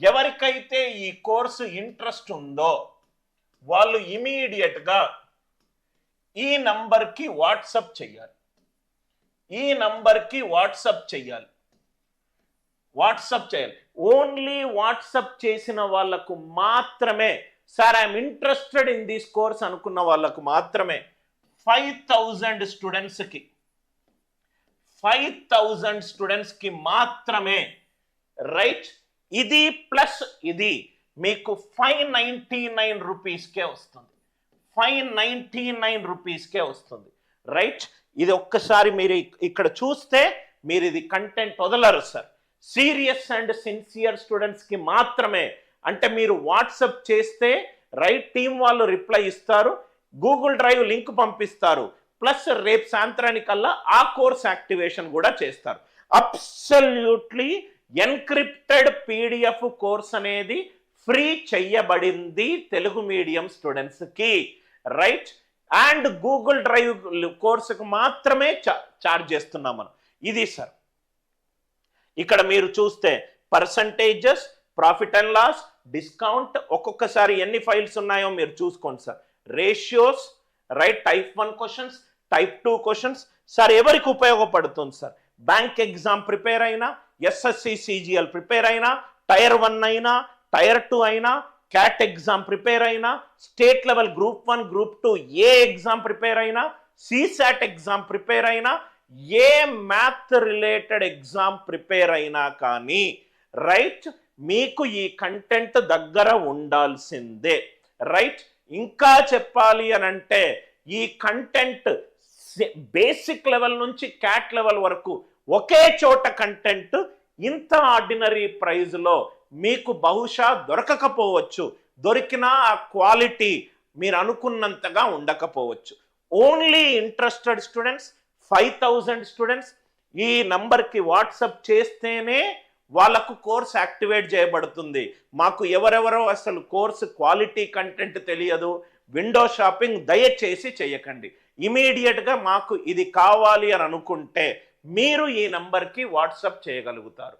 ఎవరికైతే ఈ course interest ఉందో వాళ్ళు ఇమీడియట్గా ఈ నంబర్కి వాట్సాప్ చేయాలి. ఈ నంబర్కి వాట్సాప్ చేయాలి. ఓన్లీ వాట్సాప్ చేసిన వాళ్ళకు మాత్రమే, sir I'm interested in this course అనుకున్న వాళ్ళకు మాత్రమే 5000 స్టూడెంట్స్కి 5000 స్టూడెంట్స్కి మాత్రమే, రైట్. ఇది ప్లస్ ఇది మీకు 599 రూపీస్కే వస్తుంది. 599 రూపీస్కే వస్తుంది, రైట్. ఇది ఒక్కసారి మీరు ఇక్కడ చూస్తే మీరు ఇది కంటెంట్ వదలరు సార్. సీరియస్ అండ్ సిన్సియర్ స్టూడెంట్స్కి మాత్రమే. అంటే మీరు వాట్సాప్ చేస్తే రైట్ టీం వాళ్ళు రిప్లై ఇస్తారు, గూగుల్ డ్రైవ్ లింక్ పంపిస్తారు, ప్లస్ రేపు సాయంత్రానికల్లా ఆ కోర్స్ యాక్టివేషన్ కూడా చేస్తారు. అబ్సల్యూట్లీ ఎన్క్రిప్టెడ్ పీడిఎఫ్ కోర్స్ అనేది ఫ్రీ చెయ్యబడింది తెలుగు మీడియం స్టూడెంట్స్కి, రైట్. అండ్ గూగుల్ డ్రైవ్ కోర్సుకు మాత్రమే చార్జ్ చేస్తున్నాం మనం. ఇది సార్ ఇక్కడ మీరు చూస్తే percentages, profit and loss, discount, ఒక్కొక్కసారి ఎన్ని ఫైల్స్ ఉన్నాయో మీరు చూసుకోండి sir. Ratios, right. Type 1 questions, type 2 questions. Sir ఎవరికి ఉపయోగపడుతుంది సార్? బ్యాంక్ ఎగ్జామ్ ప్రిపేర్ అయినా, ఎస్ఎస్సి సిజిఎల్ ప్రిపేర్ అయినా, టైర్ 1 అయినా, టైర్ 2 అయినా, క్యాట్ ఎగ్జామ్ ప్రిపేర్ అయినా, స్టేట్ లెవెల్ గ్రూప్ 1 గ్రూప్ 2 ఏ ఎగ్జామ్ ప్రిపేర్ అయినా, సిసాట్ ఎగ్జామ్ ప్రిపేర్ అయినా, ఏ మ్యాథ్ రిలేటెడ్ ఎగ్జామ్ ప్రిపేర్ అయినా కానీ, రైట్, మీకు ఈ కంటెంట్ దగ్గర ఉండాల్సిందే, రైట్. ఇంకా చెప్పాలి అని అంటే ఈ కంటెంట్ బేసిక్ లెవెల్ నుంచి క్యాట్ లెవెల్ వరకు ఒకే చోట కంటెంట్ ఇంత ఆర్డినరీ ప్రైజ్లో మీకు బహుశా దొరకకపోవచ్చు. దొరికినా ఆ క్వాలిటీ మీరు అనుకున్నంతగా ఉండకపోవచ్చు. ఓన్లీ ఇంట్రెస్టెడ్ స్టూడెంట్స్ 5000 స్టూడెంట్స్ ఈ నంబర్కి వాట్సాప్ చేస్తేనే వాళ్ళకు కోర్స్ యాక్టివేట్ చేయబడుతుంది. మాకు ఎవరెవరో అసలు కోర్సు క్వాలిటీ కంటెంట్ తెలియదు, విండో షాపింగ్ దయచేసి చేయకండి. ఇమీడియట్గా మాకు ఇది కావాలి అని అనుకుంటే మీరు ఈ నంబర్కి వాట్సాప్ చేయగలుగుతారు.